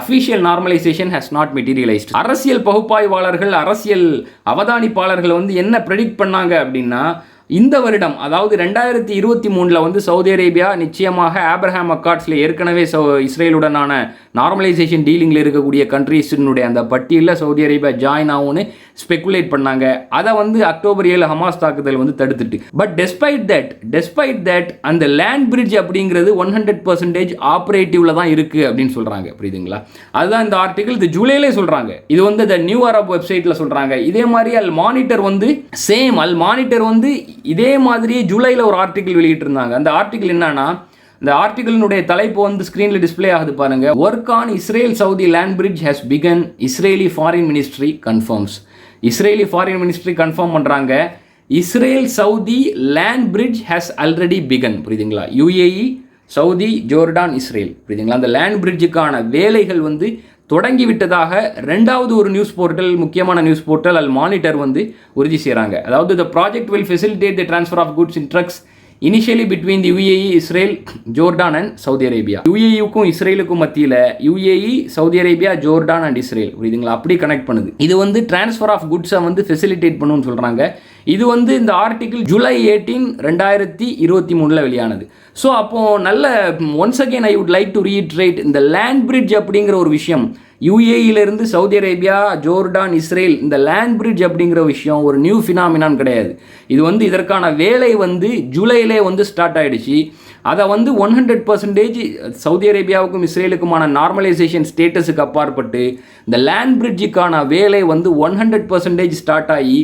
official normalization has not materialized. அரசியல் பகுப்பாய்வாளர்கள், அரசியல் அவதானிப்பாளர்கள் வந்து என்ன predict பண்ணாங்க அப்படின்னா, இந்த வருடம் அதாவது 2023 வந்து சவுதி அரேபியா நிச்சயமாக ஆப்ரஹாம் அக்கார்ட்ஸில் ஏற்கனவே இஸ்ரேலுடனான நார்மலைசேஷன் டீலிங்கில் இருக்கக்கூடிய கண்ட்ரீஸினுடைய அந்த பட்டியலில் சவுதி அரேபியா ஜாயின் ஆகும்னு ஸ்பெகுலேட் பண்ணாங்க. அதை வந்து அக்டோபர் 7 ஹமாஸ் தாக்குதல் வந்து தடுத்துட்டு. பட் டெஸ்பைட் தட் அந்த லேண்ட் பிரிட்ஜ் அப்படிங்கிறது 100% ஆப்ரேட்டிவ்ல தான் இருக்கு அப்படின்னு சொல்றாங்க. புரியுதுங்களா? அதுதான் இந்த ஆர்டிகல் இது ஜூலைலே சொல்றாங்க. இது வந்து த நியூ அரப் வெப்சைட்ல சொல்றாங்க. இதே மாதிரி அல் மானிட்டர் வந்து இதே மாதிரியே ஜூலைல ஒரு ஆர்டிகல் வெளியிட்டு இருந்தாங்க. அந்த ஆர்டிகல் என்னன்னா, இந்த ஆர்டிகலினுடைய தலைப்பு வந்து ஸ்கிரீன்ல டிஸ்பிளே ஆகுது பாருங்க. Work on Israel Saudi land bridge has begun, Israeli foreign ministry confirms. Israeli foreign ministry confirm பண்றாங்க, Israel Saudi land bridge has already begun. புரியுதுங்களா? UAE, Saudi, Jordan, Israel. புரியுதுங்களா? அந்த லேண்ட் பிரிட்ஜுக்கான வேலைகள் வந்து தொடங்கி விட்டதாக ரெண்டாவது ஒரு நியூஸ் போர்ட்டல், முக்கியமான நியூஸ் போர்ட்டல் அல் மானிட்டர் வந்து உறுதி செய்கிறாங்க. அதாவது the project will facilitate the transfer of goods in trucks initially between the UAE, Israel, Jordan and Saudi Arabia. யுஏஇக்கும் இஸ்ரேலுக்கும் மத்தியில் UAE, Saudi Arabia, Jordan and Israel. புரியுதுங்களா? அப்படி கனெக்ட் பண்ணுது. இது வந்து டிரான்ஸ்ஃபர் ஆஃப் குட்ஸை வந்து ஃபெசிலிட்டேட் பண்ணுன்னு சொல்கிறாங்க. இது வந்து இந்த ஆர்டிகிள் ஜூலை 18, 2023 வெளியானது. ஸோ அப்போ நல்ல once again I would like to reiterate, இந்த லேண்ட் பிரிட்ஜ் அப்படிங்கிற ஒரு விஷயம் யுஏஇலிருந்து சவுதி அரேபியா, ஜோர்டான், இஸ்ரேல், இந்த லேண்ட் பிரிட்ஜ் அப்படிங்கிற விஷயம் ஒரு நியூ ஃபினாமினான் கிடையாது. இது வந்து இதற்கான வேலை வந்து ஜூலையிலே வந்து ஸ்டார்ட் ஆகிடுச்சு. அதை வந்து 100% சவுதி அரேபியாவுக்கும் இஸ்ரேலுக்குமான நார்மலைசேஷன் ஸ்டேட்டஸுக்கு அப்பாற்பட்டு இந்த லேண்ட் பிரிட்ஜுக்கான வேலை வந்து 100% ஸ்டார்ட் ஆகி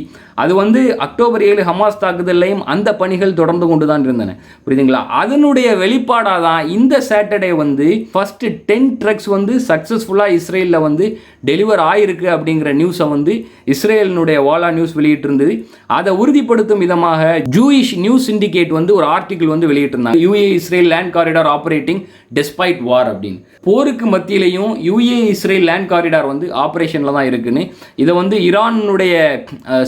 அது வந்து அக்டோபர் 7 ஹமாஸ் தாக்குதல்லையும் அந்த பணிகள் தொடர்ந்து கொண்டு தான் இருந்தன. புரியுதுங்களா? அதனுடைய வெளிப்பாடாக தான் இந்த சாட்டர்டே வந்து ஃபர்ஸ்ட் 10 ட்ரக்ஸ் வந்து சக்ஸஸ்ஃபுல்லாக இஸ்ரேலில் வந்து டெலிவர் ஆயிருக்கு அப்படிங்கிற நியூஸை வந்து இஸ்ரேலினுடைய வாலா நியூஸ் வெளியிட்டிருந்தது. அதை உறுதிப்படுத்தும் விதமாக ஜூயிஷ் நியூஸ் சிண்டிகேட் வந்து ஒரு ஆர்டிகிள் வந்து வெளியிட்டிருந்தாங்க. UAE Israel land corridor operating despite war அப்படின்னு. போருக்கு மத்தியிலையும் யுஏ இஸ்ரேல் லேண்ட் காரிடார் வந்து ஆப்ரேஷனில் தான் இருக்குன்னு இதை வந்து ஈரானுடைய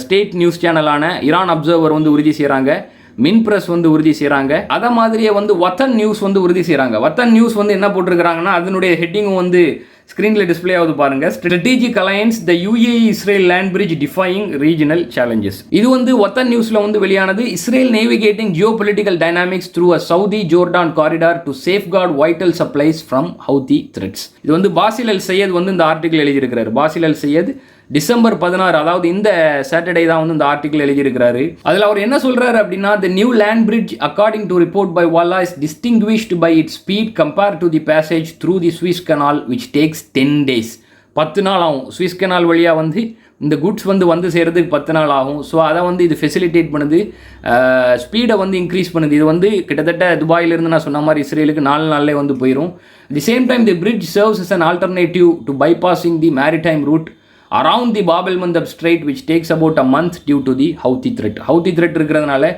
ஸ்டேட் நியூஸ் சேனலான ஈரான் அப்சர்வர் வந்து உறுதி செய்கிறாங்க. மின் பிரஸ் வந்து உறுதி செய்கிறாங்க. அதை மாதிரியே வந்து வத்தன் நியூஸ் வந்து உறுதி செய்கிறாங்க. வத்தன் நியூஸ் வந்து என்ன போட்டிருக்கிறாங்கன்னா, அதனுடைய ஹெட்டிங் வந்து ஸ்க்ரீனில் டிஸ்பிளே ஆகுது பாருங்க. Strategic alliance the UAE Israel land bridge defying regional challenges. இது வந்து வத்தன் நியூஸில் வந்து வெளியானது. Israel navigating geopolitical dynamics through a Saudi Jordan corridor to safeguard vital supplies from Houthi threats. இது வந்து பாசில் அல் சையத் வந்து இந்த ஆர்டிகல் எழுதியிருக்கிறார். பாசில் அல் சையத் டிசம்பர் 16, அதாவது இந்த சாட்டர்டே தான் வந்து இந்த ஆர்டிகல் எழுதியிருக்கிறாரு. அதில் அவர் என்ன சொல்றாரு அப்படின்னா, the new land bridge according to report by Walla is distinguished by its speed compared to the passage through the Suez Canal which takes 10 days. 10 நாள் ஆகும். சுவிஸ் கனால் வழியாக வந்து இந்த குட்ஸ் வந்து சேர்றதுக்கு 10 நாள் ஆகும். ஸோ அதை வந்து இது ஃபெசிலிட்டேட் பண்ணுது, ஸ்பீடை வந்து இன்க்ரீஸ் பண்ணுது. இது வந்து கிட்டத்தட்ட துபாயிலிருந்து நான் சொன்ன மாதிரி இஸ்ரேலுக்கு 4 நாள்லேயே வந்து போயிடும். At the same time the bridge serves as an alternative to bypassing the maritime route around the Bab el-Mandab Strait which takes about a month due to the Houthi threat. Houthi threat இருக்கிறதுனால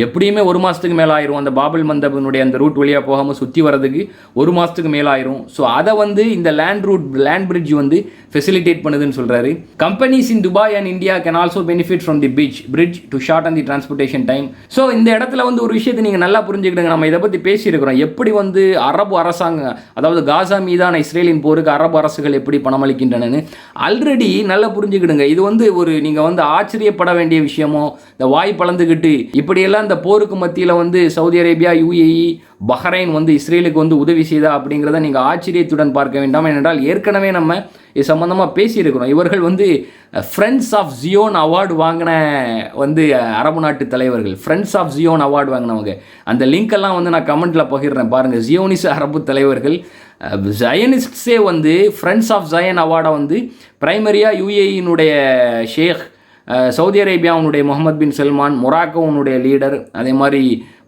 எப்படியுமே 1 மாதத்துக்கு மேலே ஆயிரும். அந்த பாபல் மந்தபனுடைய அந்த root வழியாக போகாமல் சுற்றி வரதுக்கு 1 மாதத்துக்கு மேலே ஆயிரும். ஸோ அதை வந்து இந்த லேண்ட் பிரிட்ஜ் வந்து ஃபெசிலிட்டேட் பண்ணுதுன்னு சொல்கிறாரு. Companies in Dubai and India can also benefit from the bridge to shorten the transportation time. So இந்த இடத்துல வந்து ஒரு விஷயத்தை நீங்கள் நல்லா புரிஞ்சுக்கிடுங்க. நம்ம இதை பற்றி பேசியிருக்கிறோம். எப்படி வந்து அரபு அரசாங்கம், அதாவது காசா மீதான இஸ்ரேலின் போருக்கு அரபு அரசுகள் எப்படி பணமளிக்கின்றனன்னு ஆல்ரெடி நல்லா புரிஞ்சுக்கிடுங்க. இது வந்து ஒரு நீங்கள் வந்து ஆச்சரியப்பட வேண்டிய விஷயமோ, இந்த வாய் பழந்துக்கிட்டு இப்படியெல்லாம் இந்த போருக்கு மத்தியில் வந்து சவுதி அரேபியா, யுஏஇ, பஹ்ரைன் வந்து இஸ்ரேலுக்கு வந்து உதவி செய்தா அப்படிங்கிறத நீங்கள் ஆச்சரியத்துடன் பார்க்க வேண்டாம். ஏனென்றால் ஏற்கனவே நம்ம இது சம்மந்தமாக பேசியிருக்கிறோம். இவர்கள் வந்து ஃப்ரெண்ட்ஸ் ஆஃப் ஜியோன் அவார்டு வாங்கின வந்து அரபு நாட்டு தலைவர்கள், ஃப்ரெண்ட்ஸ் ஆஃப் ஜியோன் அவார்டு வாங்கினவங்க. அந்த லிங்க்கெல்லாம் வந்து நான் கமெண்ட்டில் பகிர்றேன் பாருங்கள். ஜியோனிஸ் அரபு தலைவர்கள், ஜயனிஸ்ட்ஸே வந்து ஃப்ரெண்ட்ஸ் ஆஃப் ஜயன் அவார்டை வந்து பிரைமரியாக யுஏஇனுடைய ஷேக், சவுதி அரேபியாவுடைய முகமது பின் சல்மான், மொராக்கோவுடைய லீடர், அதே மாதிரி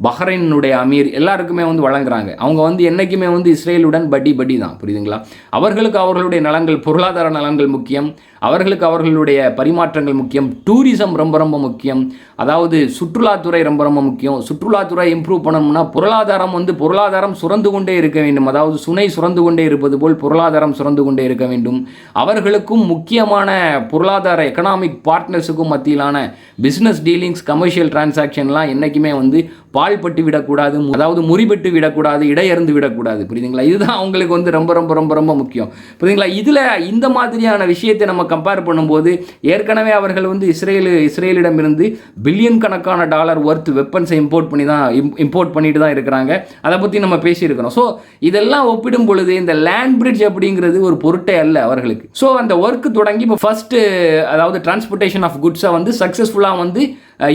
பஹ்ரைனுடைய அமீர் எல்லாருக்குமே வந்து வழங்குறாங்க. அவங்க வந்து என்றைக்குமே வந்து இஸ்ரேலுடன் படி தான். புரியுதுங்களா? அவர்களுக்கு அவர்களுடைய நலன்கள், பொருளாதார நலன்கள் முக்கியம். அவர்களுக்கு அவர்களுடைய பரிமாற்றங்கள் முக்கியம். டூரிசம் ரொம்ப ரொம்ப முக்கியம். அதாவது சுற்றுலாத்துறை ரொம்ப ரொம்ப முக்கியம். சுற்றுலாத்துறை இம்ப்ரூவ் பண்ணணும்னா பொருளாதாரம் சுரந்து கொண்டே இருக்க வேண்டும். அதாவது சுனை சுரந்து கொண்டே இருப்பது போல் பொருளாதாரம் சுரந்து கொண்டே இருக்க வேண்டும். அவர்களுக்கும் முக்கியமான பொருளாதார எக்கனாமிக் பார்ட்னர்ஸுக்கும் மத்தியிலான பிஸ்னஸ் டீலிங்ஸ், கமர்ஷியல் டிரான்சாக்ஷன்லாம் என்றைக்குமே வந்து பாழ்பட்டு விடக்கூடாது, அதாவது முறிபட்டு விடக்கூடாது, இடையறிந்து விடக்கூடாது. புரியுதுங்களா? இதுதான் அவங்களுக்கு வந்து ரொம்ப ரொம்ப ரொம்ப ரொம்ப முக்கியம். புரியுதுங்களா? இதில் இந்த மாதிரியான விஷயத்தை நம்ம கம்பேர் பண்ணும்போது ஏற்கனவே அவர்கள் வந்து இஸ்ரேலிடமிருந்து பில்லியன் கணக்கான டாலர் ஒர்த் வெப்பன்ஸை இம்போர்ட் பண்ணிட்டு தான் இருக்கிறாங்க. அதை பற்றி நம்ம பேசியிருக்கிறோம். ஸோ இதெல்லாம் ஒப்பிடும் பொழுது இந்த லேண்ட் பிரிட்ஜ் அப்படிங்கிறது ஒரு பொருட்டே அல்ல அவர்களுக்கு. ஸோ அந்த ஒர்க் தொடங்கி இப்போ ஃபர்ஸ்ட், அதாவது டிரான்ஸ்போர்ட்டேஷன் ஆஃப் குட்ஸை வந்து சக்ஸஸ்ஃபுல்லாக வந்து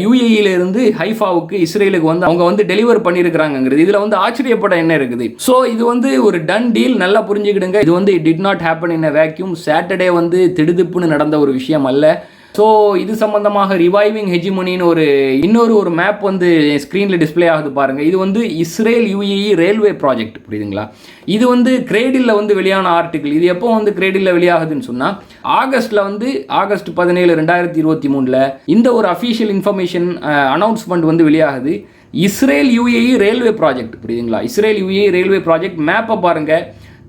யுஏஇலிருந்து ஹைஃபாவுக்கு இஸ்ரேலுக்கு வந்து அவங்க வந்து டெலிவர் பண்ணியிருக்கிறாங்கிறது இதில் வந்து ஆச்சரியப்பட என்ன இருக்குது. ஸோ இது வந்து ஒரு டன் டீல், நல்லா புரிஞ்சுக்கிடுங்க. இது வந்து did not happen in a vacuum. Saturday வந்து திடுதிப்புன்னு நடந்த ஒரு விஷயம் அல்ல. ஸோ இது சம்பந்தமாக ரிவைவிங் ஹெஜிமோனின்னு இன்னொரு மேப் வந்து ஸ்க்ரீனில் டிஸ்பிளே ஆகுது பாருங்கள். இது வந்து இஸ்ரேல் யுஏஇ ரயில்வே ப்ராஜெக்ட். புரியுதுங்களா? இது வந்து கிரேடில் வந்து வெளியான ஆர்டிகிள். இது எப்போ வந்து கிரேடில் வெளியாகுதுன்னு சொன்னால் ஆகஸ்ட் 17, 2023 இந்த ஒரு அஃபீஷியல் இன்ஃபர்மேஷன் அனௌன்ஸ்மெண்ட் வந்து வெளியாகுது. Israel UAE railway project. புரியுதுங்களா? இஸ்ரேல் யுஏஇ ரயில்வே ப்ராஜெக்ட் மேப்பை பாருங்கள்.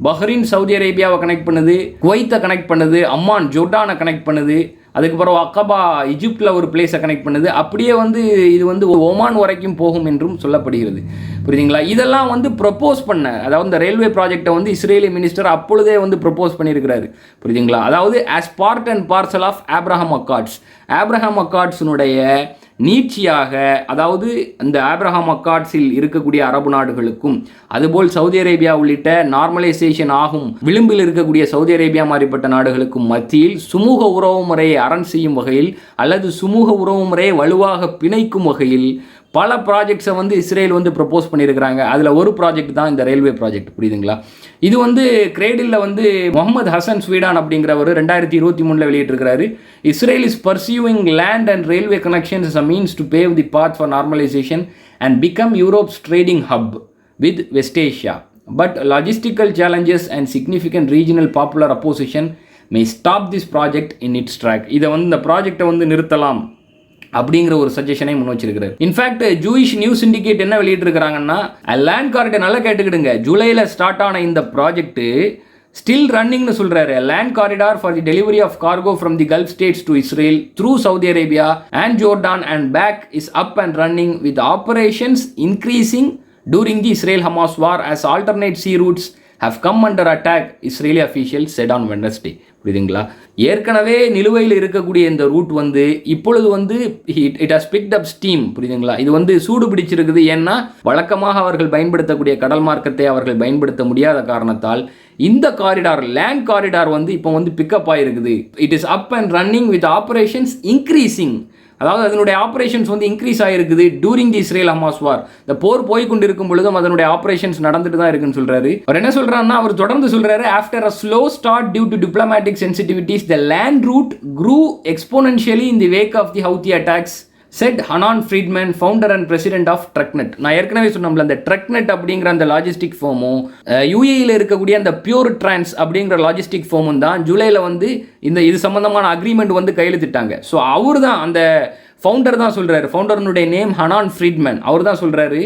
பஹ்ரைன் சவுதி அரேபியாவை கனெக்ட் பண்ணுது, குவைத்தை கனெக்ட் பண்ணுது, அம்மான் ஜோர்டானை கனெக்ட் பண்ணுது, அதுக்கப்புறம் அக்கபா ஈஜிப்டில் ஒரு பிளேஸை கனெக்ட் பண்ணுது. அப்படியே வந்து இது வந்து ஒமான் வரைக்கும் போகும் என்றும் சொல்லப்படுகிறது. புரியுதுங்களா? இதெல்லாம் வந்து ப்ரப்போஸ் அதாவது இந்த ரயில்வே ப்ராஜெக்டை வந்து இஸ்ரேலி மினிஸ்டர் அப்பொழுதே வந்து ப்ரப்போஸ் பண்ணியிருக்கிறாரு. புரியுதுங்களா? அதாவது as part and parcel of Abraham அக்கார்ட்ஸினுடைய நீட்சியாக, அதாவது இந்த ஆப்ரஹாம் அக்கார்ட்ஸில் இருக்கக்கூடிய அரபு நாடுகளுக்கும் அதுபோல் சவுதி அரேபியா உள்ளிட்ட நார்மலைசேஷன் ஆகும் விளிம்பில் இருக்கக்கூடிய சவுதி அரேபியா மாதிரிப்பட்ட நாடுகளுக்கும் மத்தியில் சுமூக உறவு முறையை அரண் செய்யும் வகையில் அல்லது சுமூக உறவு முறையை வலுவாக பிணைக்கும் வகையில் பல ப்ராஜெக்ட்ஸை வந்து இஸ்ரேல் வந்து ப்ரப்போஸ் பண்ணியிருக்கிறாங்க. அதில் ஒரு ப்ராஜெக்ட் தான் இந்த ரயில்வே ப்ராஜெக்ட். புரியுதுங்களா? இது வந்து கிரேடில் வந்து முகமது ஹசன் ஸ்வீடான் அப்படிங்கிறவர் 2023 வெளியிட்டிருக்கிறாரு. Israel is pursuing land and railway connections as a means to pave the path for normalization and become Europe's trading hub with West Asia. But logistical challenges and significant regional popular opposition may stop this project in its track. இதை வந்து இந்த ப்ராஜெக்டை வந்து நிறுத்தலாம் அப்படிங்கிற ஒரு சஜஷனை முன் வச்சிருக்கிறார். இன்ஃபேக்ட் ஜூயிஷ் நியூஸ் சிண்டிகேட் என்ன வெளியிட்டிருக்கிறாங்கன்னா, லேண்ட் காரிடார் நல்லா கேட்டுக்கிடுங்க, ஜூலையில் ஸ்டார்ட் ஆன இந்த ப்ராஜெக்ட் ஸ்டில் ரன்னிங்னு சொல்றாரு. Land corridor for the delivery of cargo from the Gulf states to Israel through Saudi Arabia and Jordan and back is up and running with operations increasing during the Israel Hamas war as alternate sea routes have come under attack, Israeli officials said on Wednesday. புரியுதுங்களா? ஏற்கனவே நிலுவையில் இருக்கக்கூடிய இந்த root வந்து இப்பொழுது வந்து it has picked up steam. புரியுதுங்களா? இது வந்து சூடு பிடிச்சிருக்குது. ஏன்னா வழக்கமாக அவர்கள் பயன்படுத்தக்கூடிய கடல் மார்க்கத்தை அவர்கள் பயன்படுத்த முடியாத காரணத்தால் இந்த காரிடார், லேண்ட் காரிடார் வந்து இப்போ வந்து பிக்கப் ஆகிருக்குது. It is up and running with operations increasing. அதாவது அதனுடைய ஆப்ரேஷன்ஸ் வந்து இன்க்ரீஸ் ஆகிருக்குது டூரிங் தி இஸ்ரேல் ஹமாஸ் வார். இந்த போர் போய் கொண்டு இருக்கும் பொழுதும் அதனுடைய ஆப்ரேஷன்ஸ் நடந்துட்டு தான் இருக்குன்னு சொல்றாரு. அவர் என்ன சொல்றாருன்னா, அவர் தொடர்ந்து சொல்றாரு, after a slow start due to diplomatic sensitivities the land route grew exponentially in the wake of the Houthi attacks, said Hanan Friedman, founder and president of TruckNet. நான் ஏற்கனவே சொன்னோம்ல, அந்த TruckNet அப்படிங்கிற அந்த லாஜிஸ்டிக் ஃபோமும் யூஏஇல இருக்கக்கூடிய அந்த பியூர் டிரான்ஸ் அப்படிங்கிற logistic ஃபோமும் தான் ஜூலையில் வந்து இது சம்பந்தமான அக்ரிமெண்ட் வந்து கையெழுத்திட்டாங்க. ஸோ அவர் தான் அந்த ஃபவுண்டர் தான் சொல்கிறாரு. ஃபவுண்டர்னுடைய நேம் ஹனான் ஃப்ரீட்மேன். அவர் தான் சொல்கிறாரு,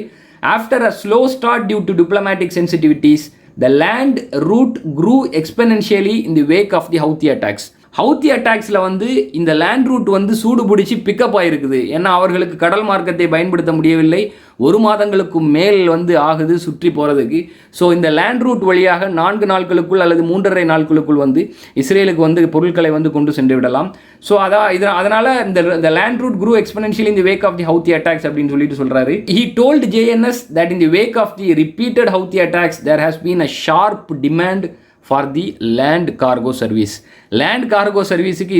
after a slow start due to diplomatic sensitivities the land route grew exponentially in the wake of the Houthi attacks. Houthi அட்டாக்ஸில் வந்து இந்த லேண்ட் ரூட் வந்து சூடு பிடிச்சி பிக்கப் ஆகிருக்குது. ஏன்னா அவர்களுக்கு கடல் மார்க்கத்தை பயன்படுத்த முடியவில்லை. 1 மாதங்களுக்கு மேல் வந்து ஆகுது சுற்றி போகிறதுக்கு. ஸோ இந்த லேண்ட் ரூட் வழியாக 4 நாட்களுக்குள் அல்லது 3.5 நாட்களுக்குள் வந்து இஸ்ரேலுக்கு வந்து பொருட்களை வந்து கொண்டு சென்று விடலாம். ஸோ அதனால் இந்த land route grew exponentially in the wake of the Houthi attacks அப்படின்னு சொல்லிட்டு சொல்கிறாரு. He told JNS that in the wake of the repeated Houthi attacks there has been a sharp demand for the land cargo service. Land cargo சர்வீஸுக்கு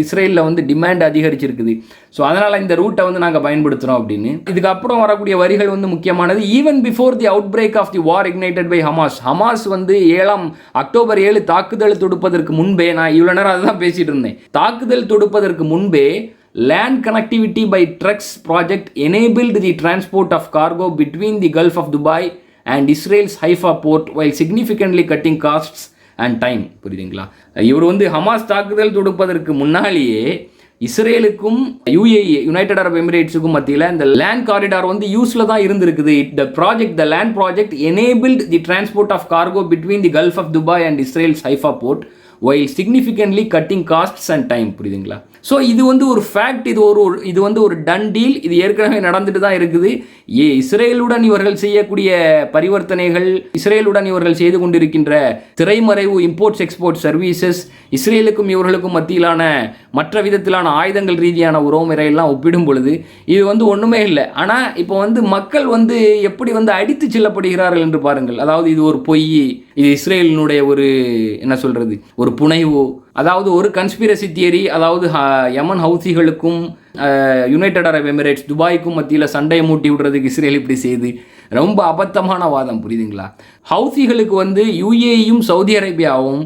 இஸ்ரேலில் வந்து demand அதிகரிச்சிருக்குது. So அதனால் இந்த ரூட்டை வந்து நாங்கள் பயன்படுத்துகிறோம் அப்படின்னு. இதுக்கப்புறம் வரக்கூடிய வரிகள் வந்து முக்கியமானது. Even before the outbreak of the war ignited by Hamas வந்து அக்டோபர் 7 தாக்குதல் தொடுப்பதற்கு முன்பே, நான் இவ்வளோ நேரம் அதுதான் பேசிகிட்டு இருந்தேன், தாக்குதல் தொடுப்பதற்கு முன்பே land connectivity by trucks project enabled the transport of cargo between the Gulf of Dubai and Israel's Haifa port while significantly cutting costs and time. புரியுதுங்களா? இவர் வந்து ஹமாஸ் தாக்குதல் தொடுப்பதற்கு முன்னாலேயே இஸ்ரேலுக்கும் யுஏஇ யுனைடெட் அரப் எமிரேட்ஸுக்கும் மத்தியில் இந்த லேண்ட் காரிடார் வந்து யூஸில் தான் இருந்திருக்குது. The land project enabled the transport of cargo between the Gulf of Dubai and Israel's Haifa port while significantly cutting costs and time. புரியுதுங்களா? ஸோ இது வந்து ஒரு ஃபேக்ட், இது வந்து ஒரு டன் டீல், இது ஏற்கனவே நடந்துட்டு தான் இருக்குது. இஸ்ரேலுடன் இவர்கள் செய்யக்கூடிய பரிவர்த்தனைகள், இஸ்ரேலுடன் இவர்கள் செய்து கொண்டிருக்கின்ற திரைமறைவு இம்போர்ட்ஸ் எக்ஸ்போர்ட் சர்வீசஸ், இஸ்ரேலுக்கும் இவர்களுக்கும் மத்தியிலான மற்ற விதத்திலான ஆயுதங்கள் ரீதியான உறவுமுறையெல்லாம் ஒப்பிடும் பொழுது இது வந்து ஒன்றுமே இல்லை. ஆனால் இப்போ வந்து மக்கள் வந்து எப்படி வந்து அடித்து செல்லப்படுகிறார்கள் என்று பாருங்கள். அதாவது இது ஒரு பொய், இது இஸ்ரேலினுடைய ஒரு என்ன சொல்கிறது, ஒரு புனைவு, அதாவது ஒரு கன்ஸ்பிரசி தியரி, அதாவது யமன் ஹவுசிகளுக்கும் யுனைடெட் அரப் எமிரேட்ஸ் துபாய்க்கும் மத்தியில் சண்டையை மூட்டி விடுறதுக்கு இஸ்ரேல் இப்படி செய்து ரொம்ப அபத்தமான வாதம். புரியுதுங்களா? ஹவுசிகளுக்கு வந்து யுஏயும் சவுதி அரேபியாவும்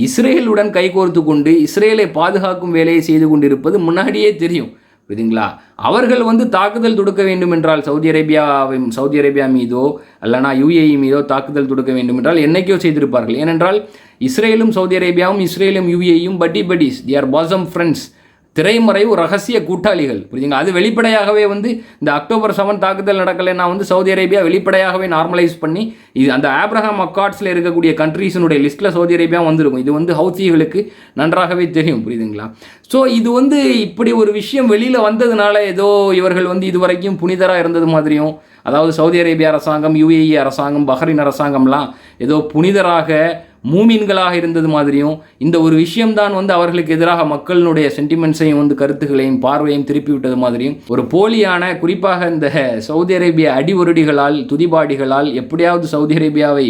இஸ்ரேலுடன் கைகோர்த்து கொண்டு இஸ்ரேலை பாதுகாக்கும் வேலையை செய்து கொண்டிருப்பது முன்னாடியே தெரியும். புரியுதுங்களா? அவர்கள் வந்து தாக்குதல் தொடுக்க வேண்டும் என்றால் சவுதி அரேபியா மீதோ அல்லனா யுஏஇ மீதோ தாக்குதல் தொடுக்க வேண்டும் என்றால் என்னைக்கோ செய்திருப்பார்கள். ஏனென்றால் இஸ்ரேலும் சவுதி அரேபியாவும் இஸ்ரேலும் யுஏஇயும் பட்டிஸ், தி ஆர் பாசம் ஃப்ரெண்ட்ஸ், திரைமறைவு ரகசிய கூட்டாளிகள். புரியுதுங்களா? அது வெளிப்படையாகவே வந்து இந்த அக்டோபர் 7 தாக்குதல் நடக்கலைன்னா வந்து சவுதி அரேபியா வெளிப்படையாகவே நார்மலைஸ் பண்ணி இது அந்த ஆப்ரஹாம் அக்கார்ட்ஸில் இருக்கக்கூடிய கண்ட்ரீஸினுடைய லிஸ்ட்டில் சவுதி அரேபியா வந்திருக்கும். இது வந்து ஹவுசிகளுக்கு நன்றாகவே தெரியும். புரியுதுங்களா? ஸோ இது வந்து இப்படி ஒரு விஷயம் வெளியில் வந்ததுனால ஏதோ இவர்கள் வந்து இதுவரைக்கும் புனிதராக இருந்தது மாதிரியும், அதாவது சவுதி அரேபியா அரசாங்கம், யுஏஇ அரசாங்கம், பஹ்ரைன் அரசாங்கம்லாம் ஏதோ புனிதராக மூமின்களாக இருந்தது மாதிரியும், இந்த ஒரு விஷயம்தான் வந்து அவர்களுக்கு எதிராக மக்களினுடைய சென்டிமெண்ட்ஸையும் வந்து கருத்துக்களையும் பார்வையும் திருப்பி விட்டது மாதிரியும் ஒரு போலியான, குறிப்பாக இந்த சவுதி அரேபிய அடிவருடிகளால் துதிபாடிகளால் எப்படியாவது சவுதி அரேபியாவை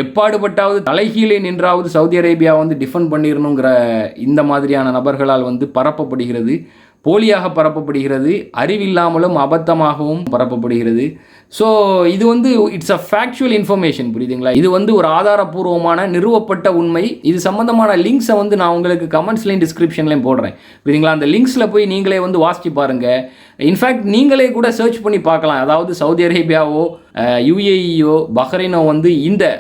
எப்பாடுபட்டாவது தலைகீழே நின்றாவது சவுதி அரேபியா வந்து டிஃபெண்ட் பண்ணிடணுங்கிற இந்த மாதிரியான நபர்களால் வந்து பரப்பப்படுகிறது, போலியாக பரப்பப்படுகிறது, அறிவில்லாமலும் அபத்தமாகவும் பரப்பப்படுகிறது. ஸோ இது வந்து இட்ஸ் அ ஃபேக்சுவல் இன்ஃபர்மேஷன். புரியுதுங்களா? இது வந்து ஒரு ஆதாரப்பூர்வமான நிறுவப்பட்ட உண்மை. இது சம்பந்தமான லிங்க்ஸை வந்து நான் உங்களுக்கு கமெண்ட்ஸ்லையும் டிஸ்கிரிப்ஷன்லையும் போடுறேன். புரியுதுங்களா? அந்த லிங்க்ஸில் போய் நீங்களே வந்து வாசித்து பாருங்கள். இன்ஃபேக்ட் நீங்களே கூட சர்ச் பண்ணி பார்க்கலாம். அதாவது சவுதி அரேபியாவோ யுஏஇயோ பஹ்ரைனோ வந்து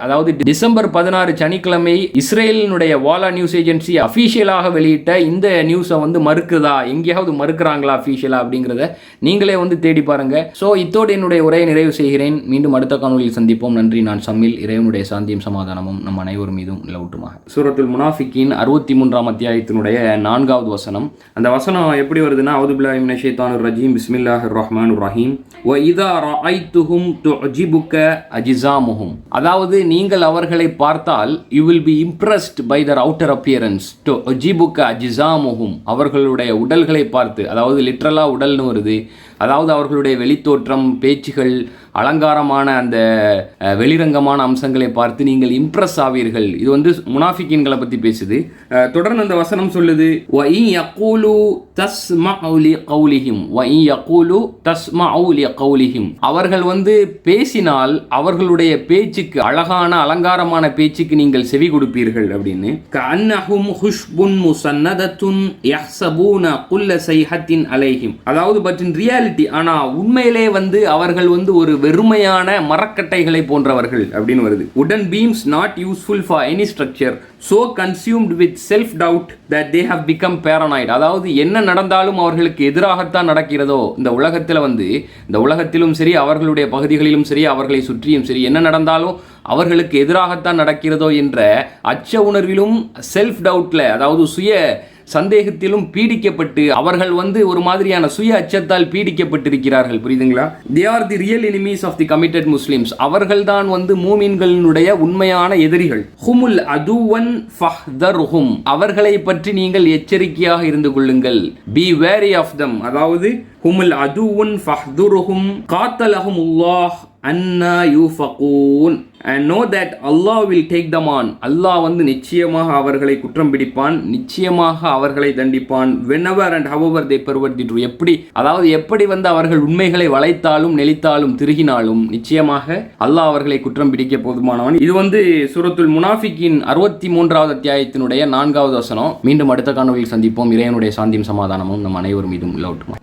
அதாவது டிசம்பர் 16 சனிக்கிழமை இஸ்ரேலினுடைய வாலா நியூஸ் ஏஜென்சி அஃபீஷியலாக வெளியிட்ட இந்த நியூஸை வந்து மறுக்குதா, எங்கேயாவது மறுக்கிறாங்களா அஃபீஷியலாக அப்படிங்கிறத நீங்களே வந்து தேடி பாருங்கள். ஸோ இத்தோடு என்னுடைய உரையை நிறைவு செய்கிறேன். மீண்டும் அடுத்த காணொலியில் சந்திப்போம். நன்றி. நான் சம்மில். இறைவனுடைய சாந்தியும் சமாதானமும் நம் அனைவர் மீதும் நிலவட்டுமாக. சூரத்துல் முனாஃபிக்கின் 63ஆம் அத்தியாயத்தினுடைய 4வது வசனம். அந்த வசனம் எப்படி வருதுன்னா, அவுது பில்லாஹி மினஷ் ஷைத்தானிர் ரஜீம், பிஸ்மில்லாஹிர் ரஹ்மானிர் ரஹீம், வ இதா ரஅய்துஹும் துஅஜிபுக அஜ்ஸாமுஹும். அதாவது நீங்கள் அவர்களை பார்த்தால் you will be impressed by their outer appearance. துஅஜிபுக அஜ்ஸாமுஹும். அவர்களுடைய உடல்களை பார்த்து, அதாவது லிட்டரலா உடல்னு வருது, அதாவது அவர்களுடைய வெளித்தோற்றம், பேச்சுகள், அலங்காரமான அந்த வெளிரங்கமான அம்சங்களை பார்த்து நீங்கள் இம்ப்ரெஸ் ஆவீர்கள். இது வந்து முனாஃபிக்கின்களை பற்றி பேசுது. தொடர்ந்து அந்த வசனம் சொல்லுது, வஇ யகூலு தஸ்மஉ லிகௌலிஹிம், வஇ யகூலு தஸ்மஉ லிகௌலிஹிம். அவர்கள் வந்து பேசினால் அவர்களுடைய பேச்சுக்கு, அழகான அலங்காரமான பேச்சுக்கு நீங்கள் செவி கொடுப்பீர்கள் அப்படின்னு. கஅன்னஹும் ஹுஷ்புன் முஸன்னதத்துன் யஹ்ஸபூன குல்ல ஸைஹத்தின் அலைஹிம். அதாவது பட் இன் ரியாலிட்டி, ஆனா உண்மையிலே வந்து அவர்கள் வந்து ஒரு வெறுமையான மரக்கட்டைகளை போன்றவர்கள் அப்படின்னு வருது. உடன் beams not useful for any structure, so consumed with self doubt that they have become paranoid. அதாவது என்ன நடந்தாலும் அவர்களுக்கு எதிராகத்தான் நடக்கிறதோ, இந்த உலகத்தில் வந்து, இந்த உலகத்திலும் சரி அவர்களுடைய பகுதிகளிலும் சரி அவர்களை சுற்றியும் சரி என்ன நடந்தாலும் அவர்களுக்கு எதிராகத்தான் நடக்கிறதோ என்ற அச்ச உணர்விலும் செல்ஃப் டவுட்ல, அதாவது சுய சந்தேகத்திலும் பீடிக்கப்பட்டு அவர்கள் வந்து ஒரு மாதிரியான சுய அச்சத்தால் பீடிக்கப்பட்டிருக்கிறார்கள். புரியுதுங்களா? they are the real enemies of the committed Muslims. அவர்கள்தான் வந்து மூமின்களுடைய உண்மையான எதிரிகள். ஹுமுல் அதுவன் ஃபஹ்தர்ஹும். அவர்களை பற்றி நீங்கள் எச்சரிக்கையாக இருந்து கொள்ளுங்கள். be wary of them. அதாவது ஹுமுல் அதுவன் ஃபஹ்துர்ஹும் காத்தலஹுமுல்லாஹ் அன்னா யூஃபகூன், and know that Allah will take them on. அல்லாஹ் வந்து நிச்சயமாக அவர்களை குற்றம் பிடிப்பான், நிச்சயமாக அவர்களை தண்டிப்பான். whenever and however they pervert the truth. எப்படி வந்து அவர்கள் உண்மைகளை வளைத்தாலும் நெளித்தாலும் திருகினாலும் நிச்சயமாக அல்லாஹ் அவர்களை குற்றம் பிடிக்க போதுமானவன். இது வந்து சூரத்துல் முனாஃபிக்கின் 63வது அத்தியாயத்தினுடைய 4வது வசனம். மீண்டும் அடுத்த காணொலியில் சந்திப்போம். இறைவனுடைய சாந்தியும் சமாதானமும் நம் அனைவர் மீதும் நிலவட்டுமா.